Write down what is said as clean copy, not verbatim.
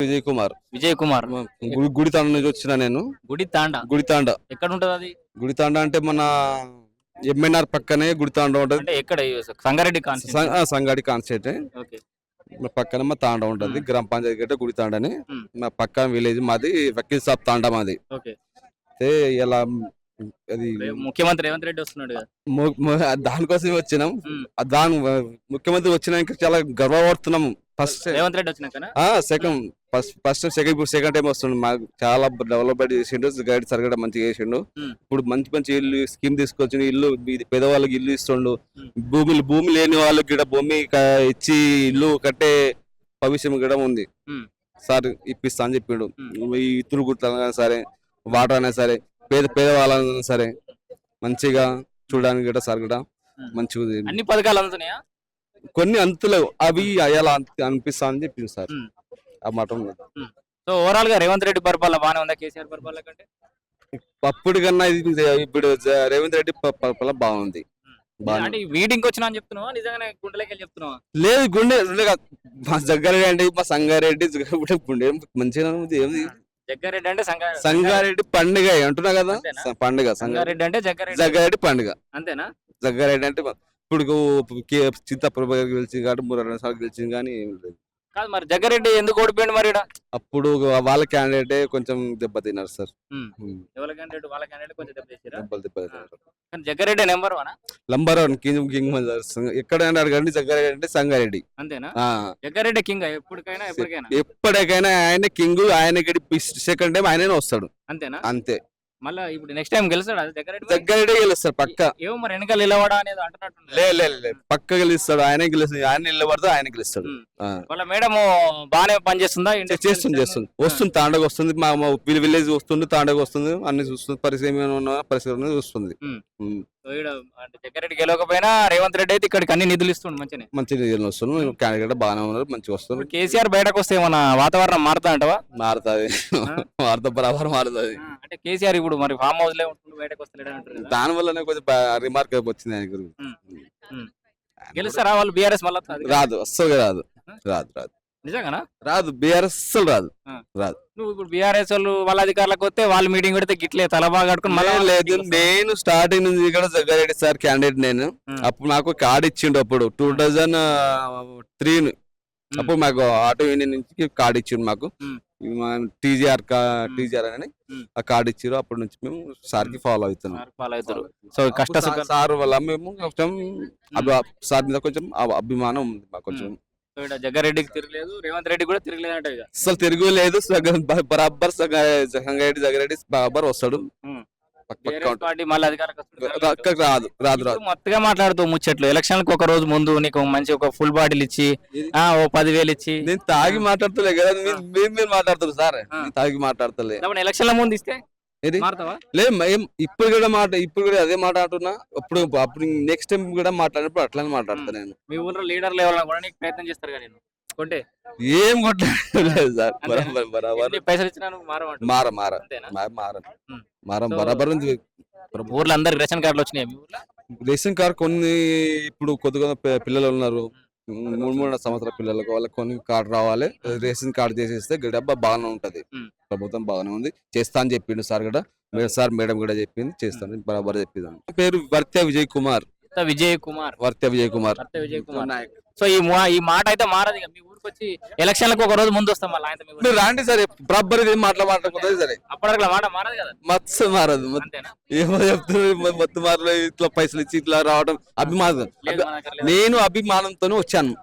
విజయ్ కుమార్. విజయ్ కుమార్ గుడితాండ నుంచి వచ్చిన నేను. గుడితాండ ఎక్కడ ఉంటది అది? గుడితాండ అంటే మన ఎంఎన్ఆర్ పక్కనే గుడితాండ ఉంటది. అంటే ఎక్కడ సంగారెడ్డి సంగాడి కాన్సెప్ట్ పక్కన మా తాండ ఉంటది. గ్రామ పంచాయతీ గట్ట గుడితాండ అని. మా పక్కన విలేజ్ మాది వకీల్ సాబ్ తాండ మాది. ఇలా అది ముఖ్యమంత్రి రేవంత్ రెడ్డి వస్తున్నాడు కదా, దానికోసమే వచ్చినాం. దాని ముఖ్యమంత్రి వచ్చినాక చాలా గర్వపడుతున్నాము. ఫస్ట్ రేవంత్ రెడ్డి వచ్చినాక సెకండ్ టైం వస్తుండు. మాకు చాలా డెవలప్మెంట్ చేసిండు. గైడ్ సరిగ్గా మంచిగా చేసిండు. ఇప్పుడు మంచి మంచి ఇల్లు స్కీమ్ తీసుకొచ్చి ఇల్లు పేదవాళ్ళకి ఇల్లు ఇస్తుండు. భూమి లేని వాళ్ళకి కూడా భూమి ఇచ్చి ఇల్లు కట్టే భవిష్యం కూడా ఉంది. సార్ ఇప్పిస్తా అని చెప్పిండు. ఈ ఇతులు గుర్తున్నా సరే, వాటర్ అయినా సరే, పేదవాళ్ళైనా సరే మంచిగా చూడడానికి కూడా సార్ కూడా మంచిగా అన్ని పథకాలు అందుతున్నాయా? కొన్ని అంతులేవు, అవి అయ్యాలా అనిపిస్తా అని చెప్పింది సార్. ఆ మాట సో ఓవరాల్ గా రేవంత్ రెడ్డి పరిపాలన బాగానే ఉందా కేసీఆర్ పరిపాలన కంటే? అప్పుడు కన్నా ఇప్పుడు రేవంత్ రెడ్డి పరిపాలన బాగుంది. మీటింగ్ వచ్చినా అని చెప్తున్నావా, నిజంగానే గుండెలకి చెప్తున్నావా? లేదు, గుండె మా జగ్గారెడ్డి అంటే మా సంగారెడ్డి గుండె మంచిగా ఉంది. ఏమి జగ్గారెడ్డి అంటే సంగారెడ్డి పండుగ అంటున్నా కదా, పండుగ సంగారెడ్డి అంటే జగ్గారెడ్డి పండుగ అంతేనా? జగ్గారెడ్డి అంటే ఇప్పుడు చింతప్రభ గెలిచింది కాబట్టి 3-2 సార్లు గెలిచింది కానీ ఏం లేదు. కాదు మరి జగ్గారెడ్డి ఎందుకు ఓడిపోయింది మరి? అప్పుడు వాళ్ళ క్యాండిడేటే కొంచెం దెబ్బతిన్నారు సార్. వాళ్ళ క్యాండిడేట్ కొంచెం దెబ్బతిన్నారు. జగ్గారెడ్డి నెంబర్ 1 కింగ్ ఎక్కడ అడగండి, జగ్గారెడ్డి అంటే సంగారెడ్డి అంతేనా? జగ్గారెడ్డి కింగ్ ఎప్పటికైనా ఆయన కింగ్. ఆయన సెకండ్ టైం ఆయననే వస్తాడు అంతేనా? అంతే. మళ్ళీ ఇప్పుడు నెక్స్ట్ టైం గెలుస్తాడు జగ్గారెడ్డి గెలుస్తాడు పక్క. ఏమో మరి వెనకాల నిలబడా అనేది అంటున్నట్టు. పక్క గెలుస్తాడు, ఆయన గెలుస్తాడు. ఆయన నిలబడితే ఆయన గెలుస్తాడు. వాళ్ళ మేడం బాగానే పనిచేస్తుందా? చేస్తుంది వస్తుంది. తాండగ వస్తుంది, మా విలేజ్ వస్తుంది, తాండగ వస్తుంది, అన్ని చూస్తుంది. పరిశ్రమ చూస్తుంది. జగ్గారెడ్డి గెలవకపోయినా రేవంత్ రెడ్డి అయితే ఇక్కడికి అన్ని నిధులు ఇస్తుంది. మంచి నిధులు వస్తుంది. క్యాండిడేట్ బాగానే ఉన్నారు, మంచిగా వస్తుంది. కేసీఆర్ బయటకు వస్తే ఏమన్నా వాతావరణం మారుతా అంటవా? మారుతుంది, బరాబర్ మారుతుంది. అంటే కేసీఆర్ ఇప్పుడు మరి ఫామ్ హౌస్ లో బయటకు వస్తలేడు, దాని వల్లనే కొంచెం రిమార్క్ వచ్చింది ఆయన గురించి. గెలుస్తారా వాళ్ళు? బీఆర్ఎస్ మళ్ళీ రాదు, అస్సలు రాదు. నిజంగానా రాదు? బీఆర్ఎస్ అస్సలు రాదు. నువ్వు ఇప్పుడు బీఆర్ఎస్ వాళ్ళు వాళ్ళ అధికారులకు వస్తే వాళ్ళు మీటింగ్ పెడితే గిట్లే తల బాగా కట్టుకుని మళ్ళీ లేదు. నేను స్టార్టింగ్ నుంచి ఇక్కడ జగ్గారెడ్డి సార్ క్యాండిడేట్ నేను. అప్పుడు నాకు కార్డు ఇచ్చిండు. అప్పుడు 2003 అప్పుడు మాకు ఆటో యూనియన్ నుంచి కార్డు ఇచ్చిండు మాకు. టీజీఆర్ అని ఆ కార్డు ఇచ్చారు. అప్పటి నుంచి మేము సార్ కి ఫాలో అవుతున్నాం. సో కష్ట సార్ వల్ల మేము కొంచెం సార్ మీద కొంచెం అభిమానం ఉంది మాకు. కొంచెం జగ్గారెడ్డికి తిరగలేదు, రేవంత్ రెడ్డి కూడా తిరగలేదు అంటే అసలు తిరగలేదు. బరాబర్ సంగారెడ్డి జగ్గారెడ్డి బరాబర్ వస్తాడు. రాదు మొత్తగా మాట్లాడుతూ ముచ్చట్లు ఎలక్షన్ ఒక రోజు ముందు నీకు మంచి ఒక ఫుల్ బాటిల్ ఇచ్చి 10,000 ఇచ్చి. నేను తాగి మాట్లాడతలే కదా, మీరు మాట్లాడుతారు సార్. తాగి మాట్లాడతలే. ఎలక్షన్ ముందు ఇస్తే లేదు, ఇప్పుడు కూడా అదే మాట్లాడుతున్నా. అప్పుడు నెక్స్ట్ టైం కూడా మాట్లాడినప్పుడు అట్లానే మాట్లాడతా నేను. మీ ఊళ్ళో లీడర్ లెవెల్ కూడా ప్రయత్నం చేస్తారు కదా, కొంటే ఏం కొట్టలేదు సార్. పైసలు ఇచ్చినా మారం బరాబర్ ఉంది. ఊర్లో అందరికి రేషన్ కార్డులు వచ్చినాయి. రేషన్ కార్డు కొన్ని ఇప్పుడు కొద్దిగా పిల్లలు ఉన్నారు, 3 సంవత్సరాల పిల్లలకు వాళ్ళకి కొన్ని కార్డు రావాలి. రేషన్ కార్డు చేసేస్తే గడబ్బ బాగానే ఉంటది. ప్రభుత్వం బాగానే ఉంది, చేస్తా అని చెప్పిండు సార్ కూడా. సార్ మేడం కూడా చెప్పింది, చేస్తాను బరాబర్ చెప్పింది. పేరు వర్త్య విజయ్ కుమార్. సో ఈ మాట అయితే మారదు. మీ ఊరికి వచ్చి ఎలక్షన్లకు ఒక రోజు ముందు వస్తాం మళ్ళీ రాండి సరే. బరాబర్ మాట్లాడుకుంటుంది సరే. అప్పటికి మాట మారదు కదా? మస్తు మారదు. ఏమో చెప్తున్నారు, మొత్తం మారలేదు. ఇట్లా పైసలు ఇచ్చి ఇట్లా రావడం అభిమానం. నేను అభిమానంతోనే వచ్చాను.